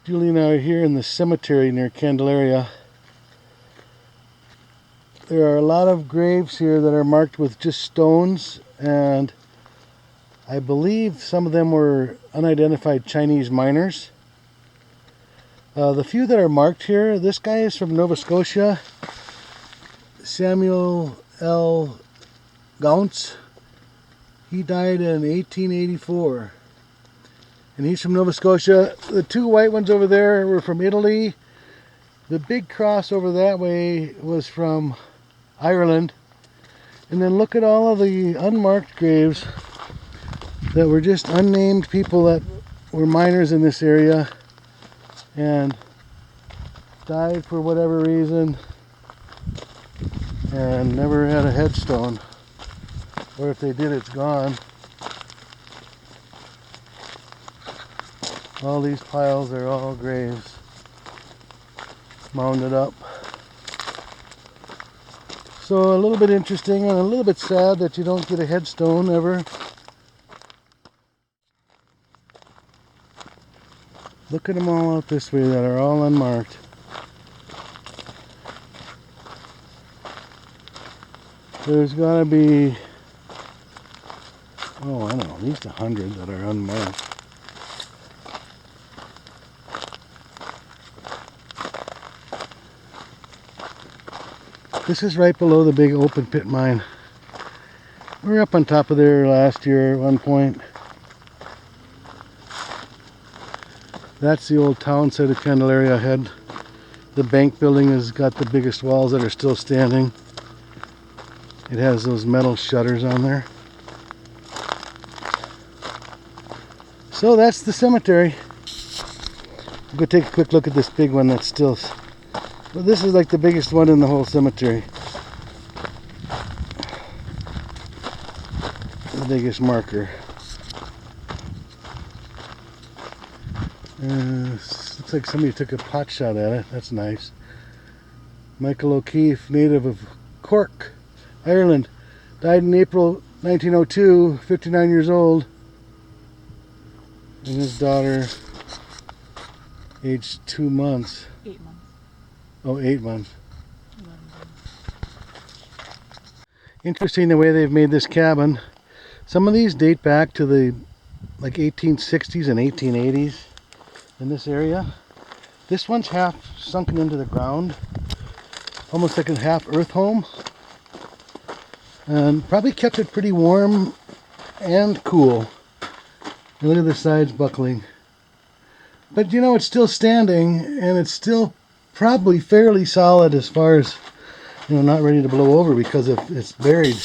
Julie and I are here in the cemetery near Candelaria. There are a lot of graves here that are marked with just stones, and I believe some of them were unidentified Chinese miners. The few that are marked here, this guy is from Nova Scotia, Samuel L. Gaunce. He died in 1884. And he's from Nova Scotia. The two white ones over there were from Italy. The big cross over that way was from Ireland. And then look at all of the unmarked graves that were just unnamed people that were miners in this area and died for whatever reason and never had a headstone. Or if they did, it's gone. All these piles are all graves mounded up. So a little bit interesting and a little bit sad that you don't get a headstone ever. Look at them all out this way that are all unmarked. There's got to be, oh, I don't know, at least 100 that are unmarked. This is right below the big open pit mine. We were up on top of there last year at one point. That's the old town site of Candelaria ahead. The bank building has got the biggest walls that are still standing. It has those metal shutters on there. So that's the cemetery. We'll go take a quick look at this big one that's still... Well, this is like the biggest one in the whole cemetery. The biggest marker. Looks like somebody took a pot shot at it. That's nice. Michael O'Keefe, native of Cork, Ireland. Died in April 1902, 59 years old. And his daughter, aged 2 months. 8 months. Oh, 8 months. Interesting the way they've made this cabin. Some of these date back to the like 1860s and 1880s in this area. This one's half sunken into the ground, almost like a half earth home, and probably kept it pretty warm and cool. And look at the sides buckling. But you know, it's still standing, and it's still probably fairly solid as far as, you know, not ready to blow over because it's buried.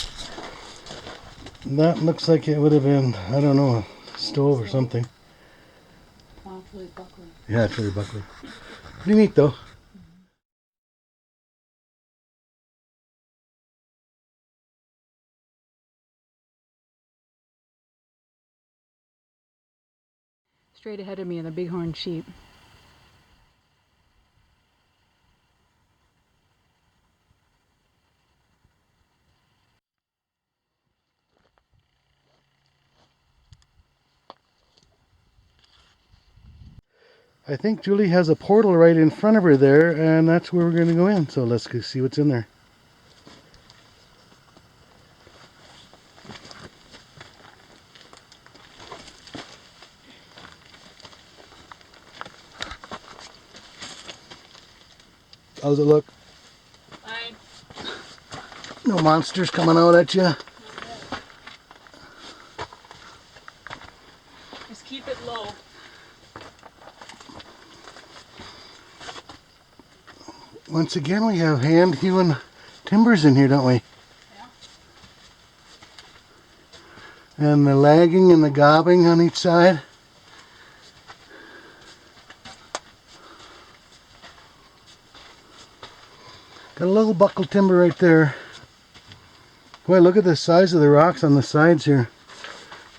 That looks like it would have been, I don't know, a stove or something. Wow, it's really buckling. Yeah, it's really buckling. Pretty neat though. Straight ahead of me are the bighorn sheep. I think Julie has a portal right in front of her there, and that's where we're going to go in. So let's go see what's in there. How's it look? Fine. No monsters coming out at you? Just keep it low. Once again, we have hand-hewn timbers in here, don't we? Yeah. And the lagging and the gobbing on each side. Got a little buckled timber right there. Boy, look at the size of the rocks on the sides here.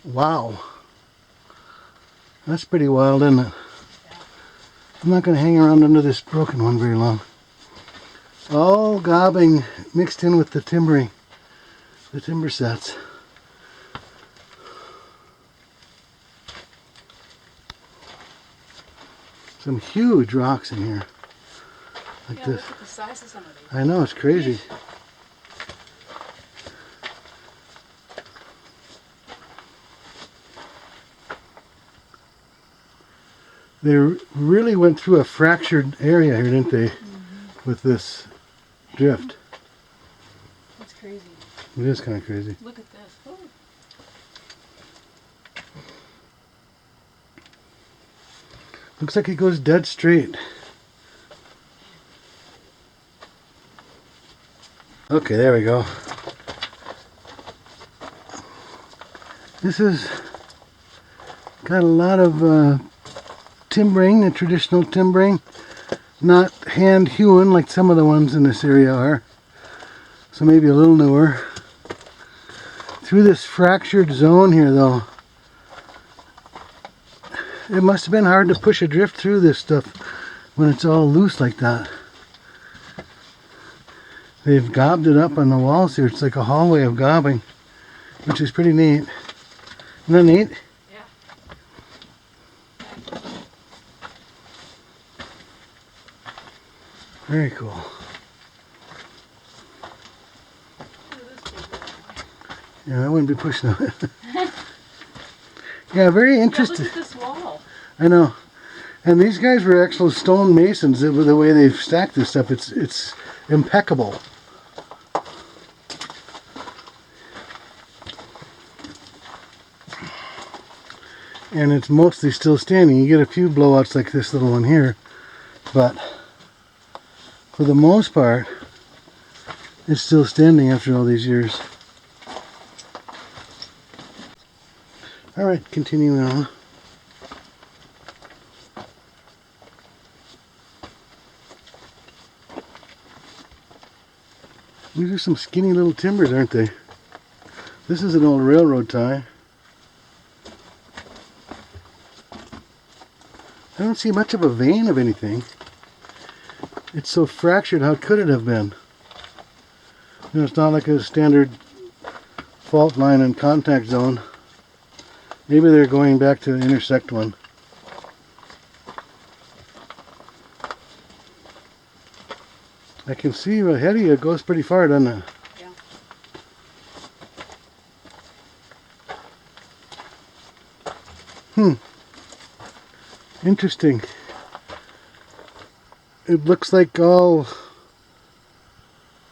Wow. That's pretty wild, isn't it? Yeah. I'm not going to hang around under this broken one very long. All gobbing mixed in with the timbering, the timber sets. Some huge rocks in here. Like Yeah, this. look at the size of some of these. I know, it's crazy. They really went through a fractured area here, didn't they? With this drift. That's crazy. It is kind of crazy. Look at this. Oh. Looks like it goes dead straight. Okay, there we go. This has got a lot of timbering, the traditional timbering. Not hand hewn like some of the ones in this area are. So maybe a little newer. Through this fractured zone here though, it must have been hard to push a drift through this stuff when it's all loose like that. They've gobbed it up on the walls here. It's like a hallway of gobbing, which is pretty neat. Isn't that neat? Yeah. Very cool. Yeah, I wouldn't be pushing it. Yeah, very interesting. Yeah, look at this wall. I know. And these guys were actual stone masons. The way they've stacked this stuff, it's impeccable. And it's mostly still standing. You get a few blowouts like this little one here, but for the most part, it's still standing after all these years. All right, continuing on. These are some skinny little timbers, aren't they? This is an old railroad tie. I don't see much of a vein of anything. It's so fractured, how could it have been? You know, it's not like a standard fault line and contact zone. Maybe they're going back to intersect one. I can see ahead of you, it goes pretty far, doesn't it? Yeah. Interesting. It looks like all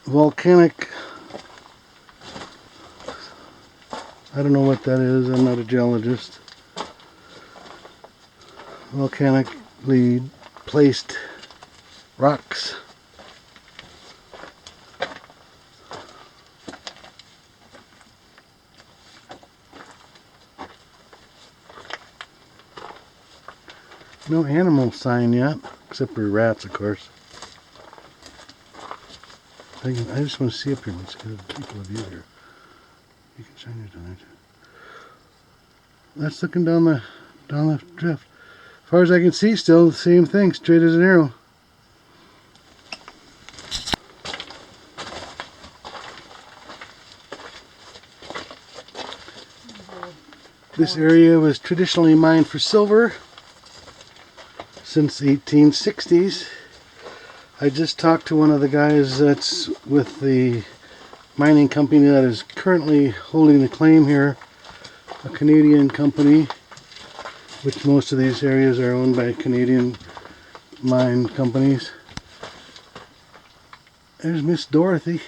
volcanic. I don't know what that is. I'm not a geologist. Volcanically placed rocks. No animal sign yet, except for rats, of course. I just want to see up here. Let's get a people view here. You can shine your down there. That's looking down the drift. As far as I can see, still the same thing, straight as an arrow. This area was traditionally mined for silver since the 1860s. I just talked to one of the guys that's with the mining company that is currently holding the claim here, a Canadian company, which most of these areas are owned by Canadian mine companies. There's Miss Dorothy.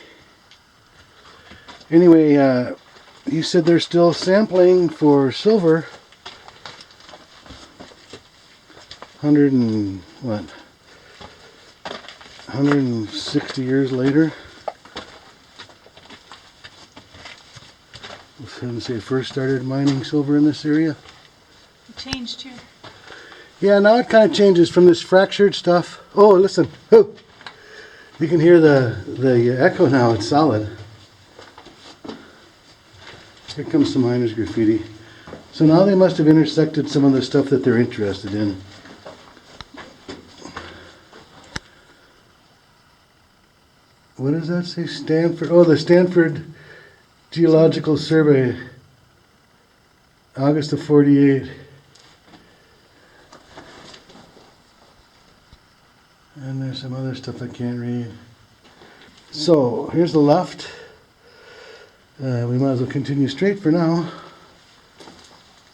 Anyway, he said they're still sampling for silver. 160 years later. Since they first started mining silver in this area. It changed too. Yeah, now it kind of changes from this fractured stuff. Oh, listen. Oh, you can hear the echo now. It's solid. Here comes some miners' graffiti. So now they must have intersected some of the stuff that they're interested in. What does that say? Stanford. Oh, the Stanford Geological Survey. August of '48. And there's some other stuff I can't read. So here's the left. We might as well continue straight for now.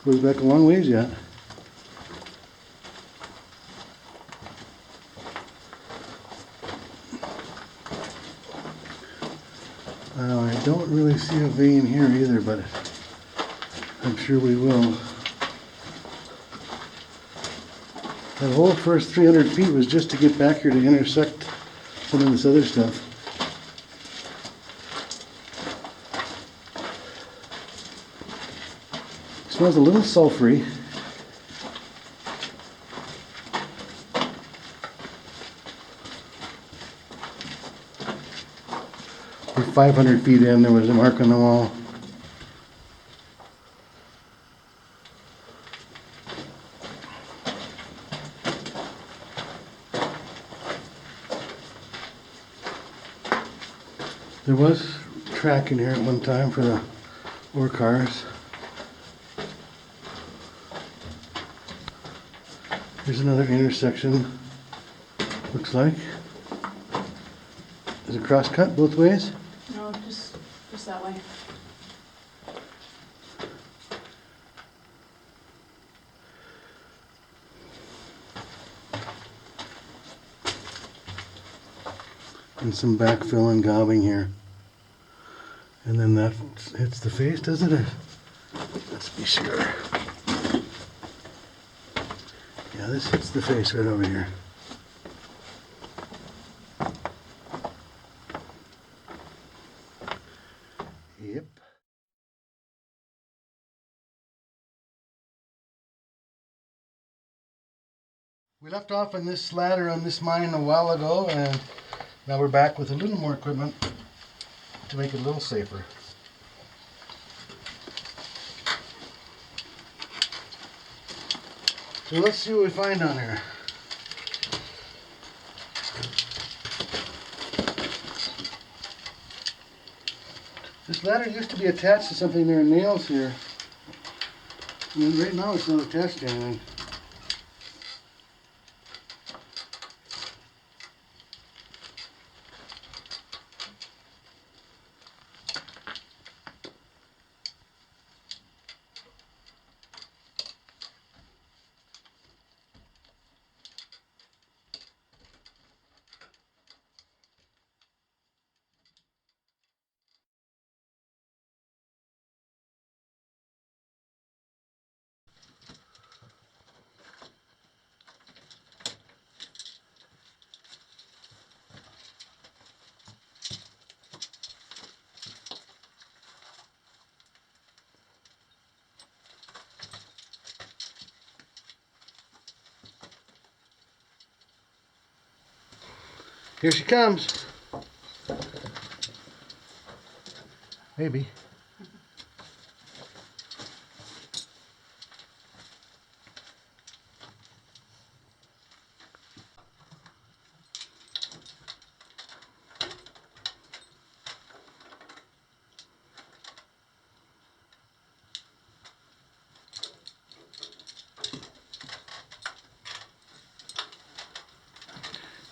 Goes back a long ways yet. I don't really see a vein here either, but I'm sure we will. That whole first 300 feet was just to get back here to intersect some of this other stuff. It smells a little sulfury. We're 500 feet in, there was a mark on the wall. There was track in here at one time for the ore cars. Here's another intersection, looks like. Is it cross cut both ways? No, just that way. And some backfill and gobbing here. And then that hits the face, doesn't it? Let's be sure. Yeah, this hits the face right over here. Yep. We left off on this ladder on this mine a while ago, and now we're back with a little more equipment to make it a little safer. So let's see what we find down here. This ladder used to be attached to something. There are nails here. I mean, right now it's not attached to anything. Here she comes. Maybe.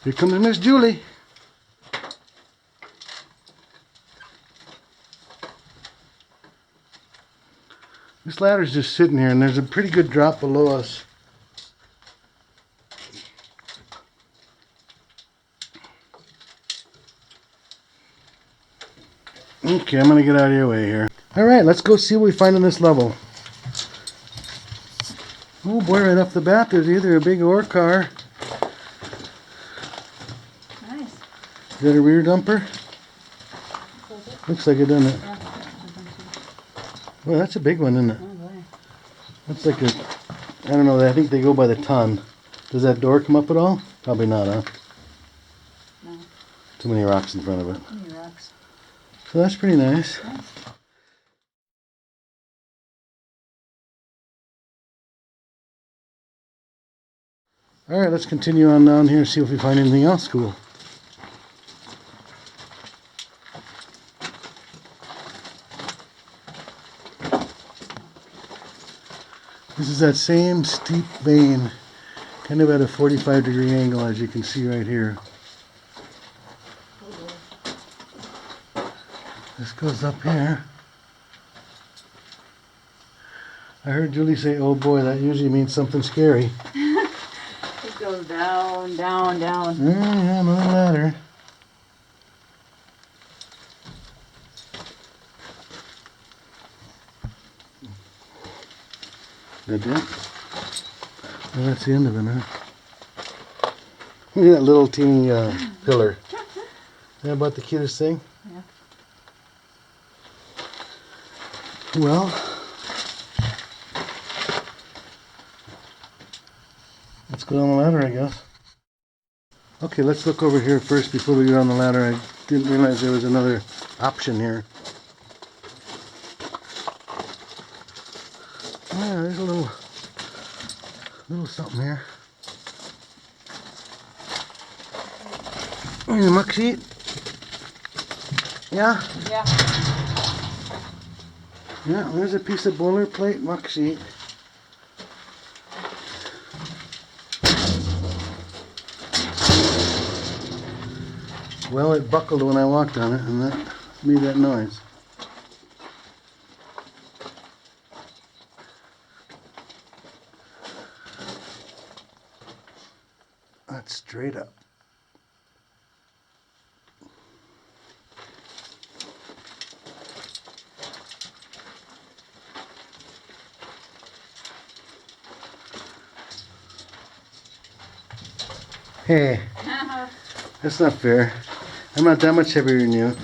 Here comes Miss Julie. This ladder's just sitting here, and there's a pretty good drop below us. Okay, I'm gonna get out of your way here. Alright, let's go see what we find on this level. Oh boy, right off the bat, there's either a big ore car. Nice. Is that a rear dumper? Looks like it, doesn't it? Yeah. Well, that's a big one, isn't it? Oh boy. That's like a, I don't know, I think they go by the ton. Does that door come up at all? Probably not, huh? No. Too many rocks in front of it. Too many rocks. So that's pretty nice. Nice. Alright, let's continue on down here and see if we find anything else cool. This is that same steep vein Kind of at a 45-degree angle, as you can see right here. This goes up here. I heard Julie say, "Oh boy," that usually means something scary. It goes down, down, down. Yeah, another ladder. That it? Well, that's the end of it, huh? Look at that little teeny pillar. Isn't that about the cutest thing? Yeah. Well, let's go down the ladder, I guess. Okay, let's look over here first before we go on the ladder. I didn't realize there was another option here. Yeah, there's a little something here. Here's a muck sheet. Yeah? Yeah. Yeah, there's a piece of boilerplate muck sheet. Well, it buckled when I walked on it, and that made that noise. That's straight up. Hey, that's not fair. I'm not that much heavier than you.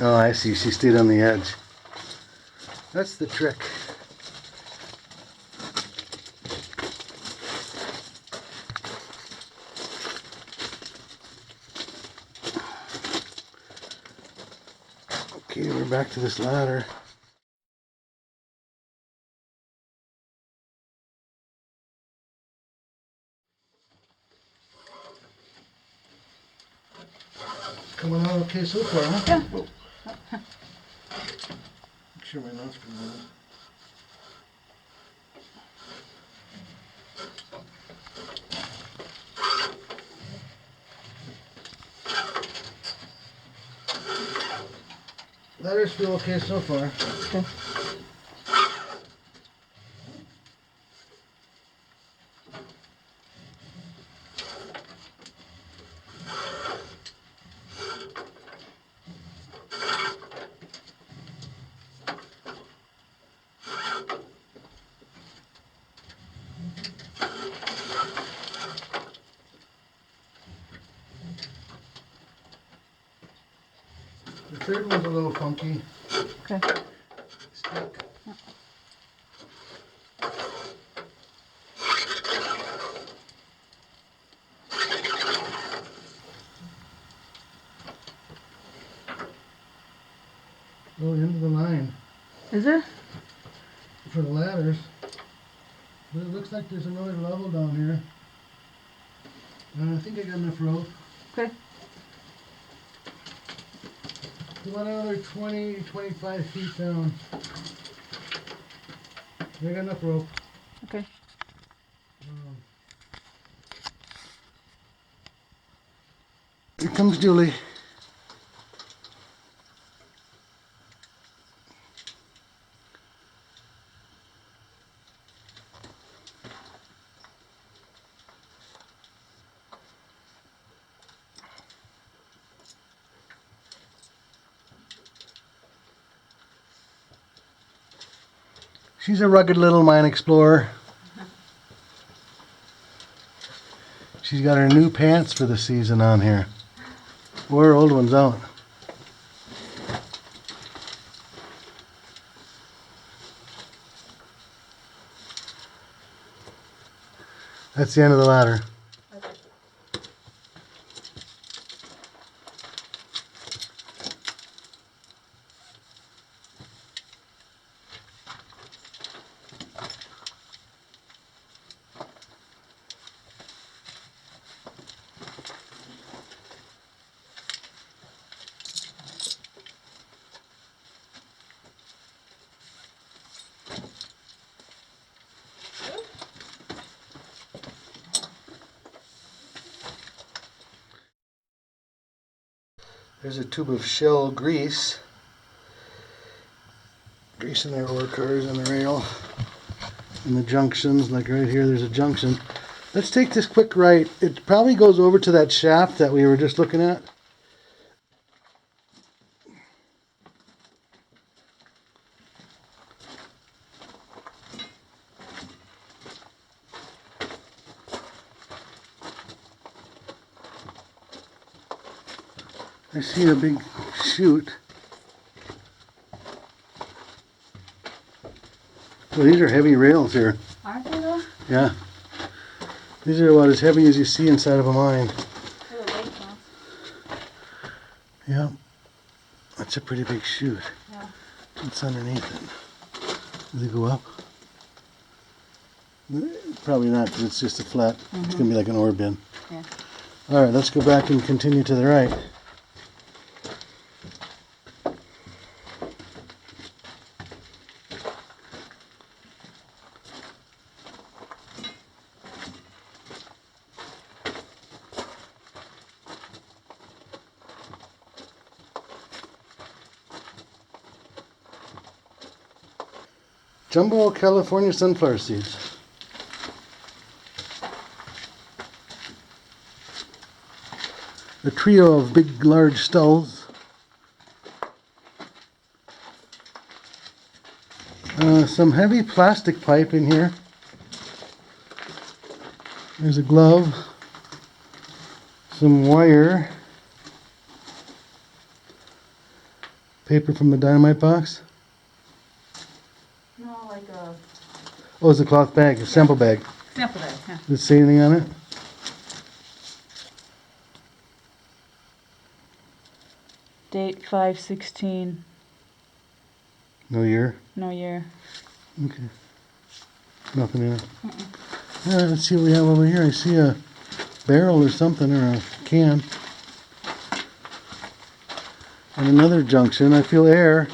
Oh, I see. She stayed on the edge. That's the trick. Okay, we're back to this ladder. Coming out okay so far, huh? Yeah. Whoa. Make sure my nose can move. Ladders feel okay so far. Okay. The third one's a little funky. Okay. Stick. Oh, end of the line Is there? for the ladders. But it looks like there's another level down here. I think I got enough rope. Okay. You want another 20, 25 feet down. I got enough rope. Okay. Here comes Julie. She's a rugged little mine explorer. She's got her new pants for the season on here. Wore her old ones out. That's the end of the ladder. There's a tube of shell grease. Greasing their ore cars on the rail. And the junctions, like right here, there's a junction. Let's take this quick right. It probably goes over to that shaft that we were just looking at. I see a big chute. Well, these are heavy rails here. Aren't they though? Yeah. These are about as heavy as you see inside of a mine. For the weight class. Yeah. That's a pretty big chute. Yeah. What's underneath it? Does it go up? Probably not, because it's just a flat. It's going to be like an ore bin. Yeah. Alright, let's go back and continue to the right. Jumbo California sunflower seeds. A trio of big, large stalls. Some heavy plastic pipe in here. There's a glove. Some wire. Paper from the dynamite box. No, like a Oh, it's a cloth bag, a sample bag. sample bag. Yeah. Does it say anything on it? Date 5/16. No year? No year. Okay. Nothing in it. Yeah, let's see what we have over here. I see a barrel or something, or a can. And another junction. I feel air.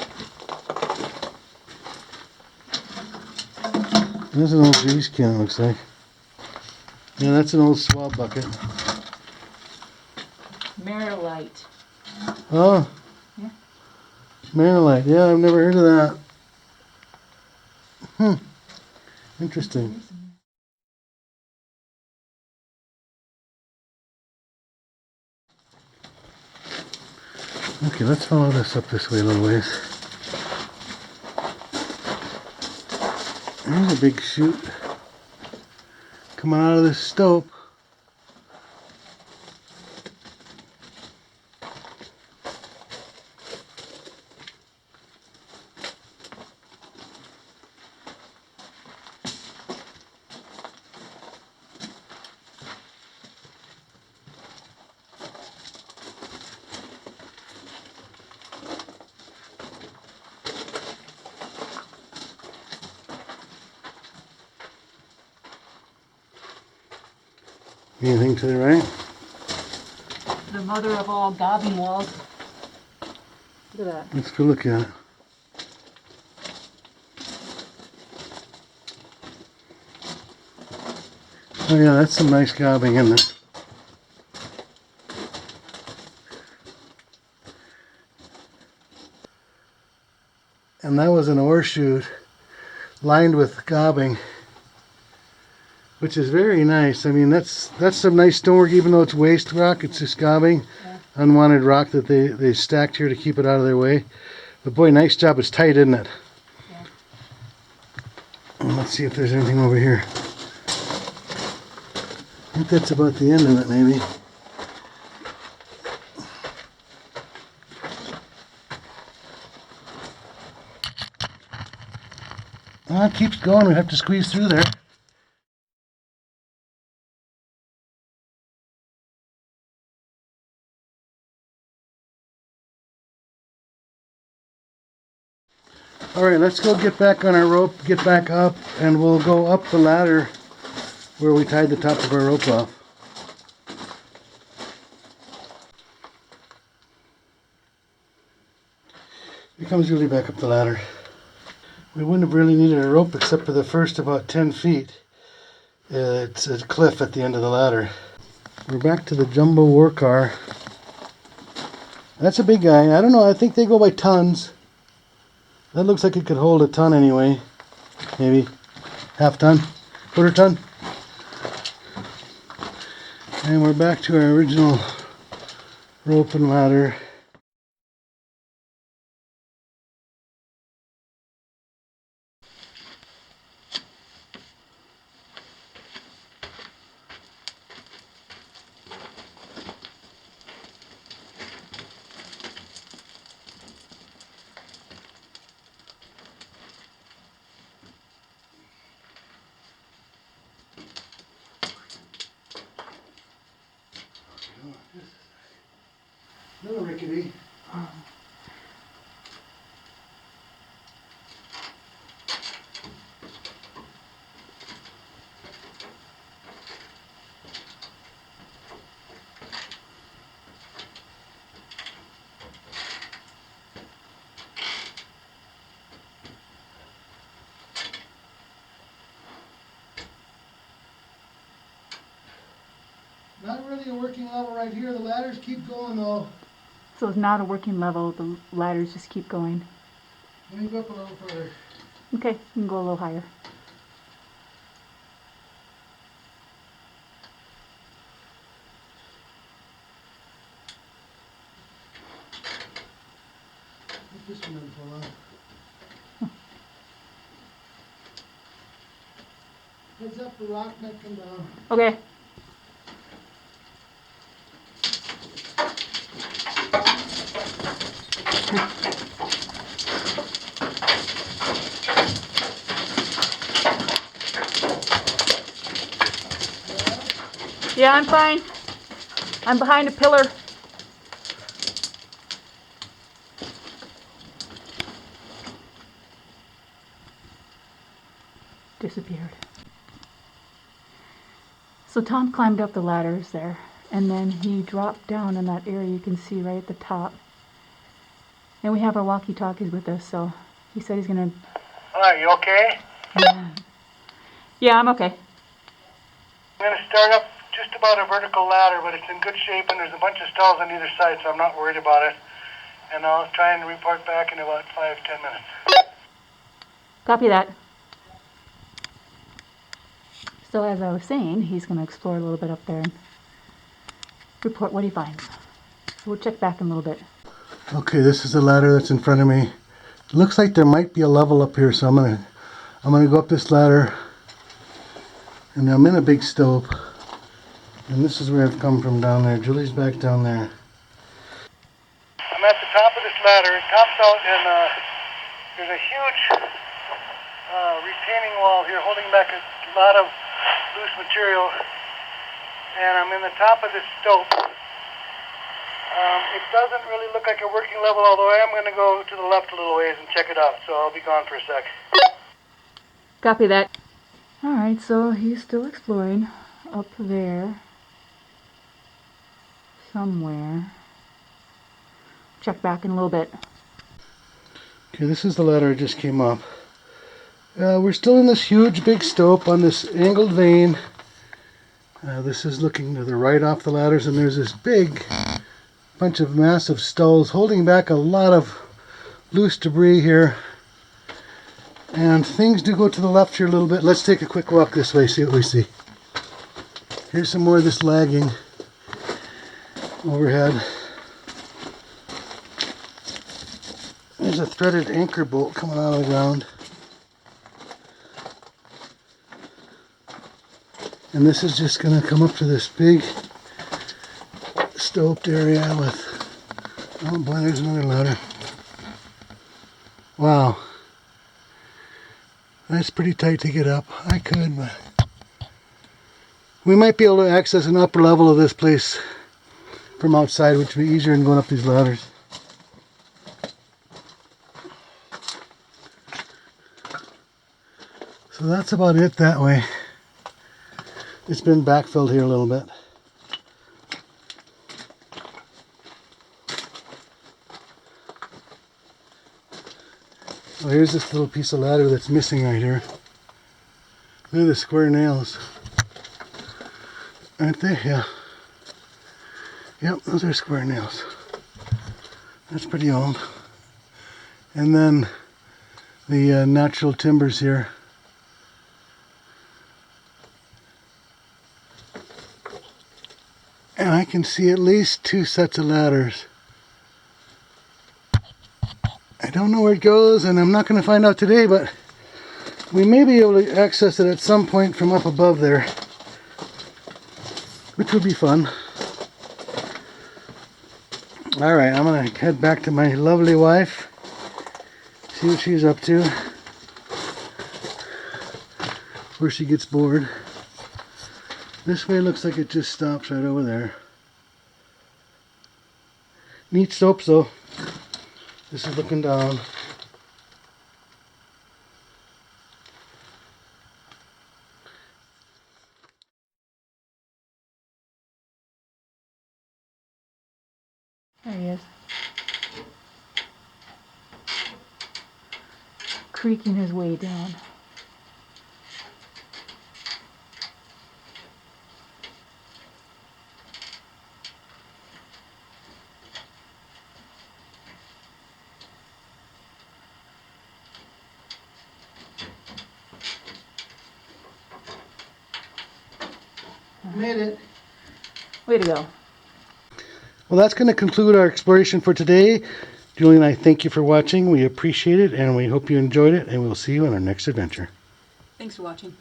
This is an old grease can, it looks like. Yeah, that's an old swab bucket. Marilite. Oh. Yeah. Marilite. Yeah, I've never heard of that. Interesting. Okay, let's follow this up this way a little ways. There's a big chute coming out of this stope. Anything to the right? The mother of all gobbing walls. Look at that. Let's go look at it. Oh yeah, that's some nice gobbing in there. And that was an ore chute lined with gobbing, which is very nice. I mean, that's some nice stonework, even though it's waste rock. It's just gobbing, unwanted rock that they stacked here to keep it out of their way. But boy, nice job. It's tight, isn't it? Yeah. And let's see if there's anything over here. I think that's about the end of it, maybe. Oh, it keeps going. We have to squeeze through there. Alright, let's go get back on our rope, get back up, and we'll go up the ladder where we tied the top of our rope off. Here comes Julie back up the ladder. We wouldn't have really needed a rope except for the first about 10 feet. It's a cliff at the end of the ladder. We're back to the jumbo war car. That's a big guy. I don't know. I think they go by tons. That looks like it could hold a ton anyway. Maybe half ton, quarter ton. And we're back to our original rope and ladder. Little rickety. Not really a working level right here. The ladders keep going though. So it's not a working level. The ladders just keep going. Let me go up a little further. Okay, you can go a little higher. Put this one in for a while. Heads up, the rock might come down. Okay. Yeah, I'm fine. I'm behind a pillar. Disappeared. So Tom climbed up the ladders there, and then he dropped down in that area you can see right at the top. And we have our walkie-talkies with us, so he said he's gonna... Are you okay? Yeah, I'm okay. I'm going to start up just about a vertical ladder, but it's in good shape and there's a bunch of stalls on either side, so I'm not worried about it. And I'll try and report back in about 5-10 minutes. Copy that. So as I was saying, he's going to explore a little bit up there and report what he finds. So we'll check back in a little bit. Okay, this is the ladder that's in front of me. It looks like there might be a level up here, so I'm gonna go up this ladder. And I'm in a big stope. And this is where I've come from down there. Julie's back down there. I'm at the top of this ladder. It tops out and there's a huge retaining wall here holding back a lot of loose material. And I'm in the top of this stope. It doesn't really look like a working level, although I am going to go to the left a little ways and check it out, so I'll be gone for a sec. Copy that. Alright, so he's still exploring up there. Somewhere. Check back in a little bit. Okay, this is the ladder I just came up. We're still in this huge big stope on this angled vein. This is looking to the right off the ladders, and there's this big bunch of massive stalls holding back a lot of loose debris here. And things do go to the left here a little bit. Let's take a quick walk this way, see what we see. Here's some more of this lagging overhead. There's a threaded anchor bolt coming out of the ground. And this is just going to come up to this big stoped area with, oh boy, there's another ladder. Wow. That's pretty tight to get up. I could, but we might be able to access an upper level of this place from outside, which would be easier than going up these ladders. So that's about it that way. It's been backfilled here a little bit. Oh, here's this little piece of ladder that's missing right here. Look at the square nails. Aren't they? Yeah. Yep, those are square nails. That's pretty old. And then the natural timbers here. And I can see at least 2 sets of ladders. I don't know where it goes, and I'm not going to find out today, but we may be able to access it at some point from up above there, which would be fun. Alright, I'm going to head back to my lovely wife, see what she's up to, where she gets bored. This way looks like it just stops right over there. Neat slopes though. This is looking down. There he is. Creaking his way down. Made it. Way to go. Well, that's going to conclude our exploration for today. Julie and I thank you for watching. We appreciate it, and we hope you enjoyed it, and we'll see you on our next adventure. Thanks for watching.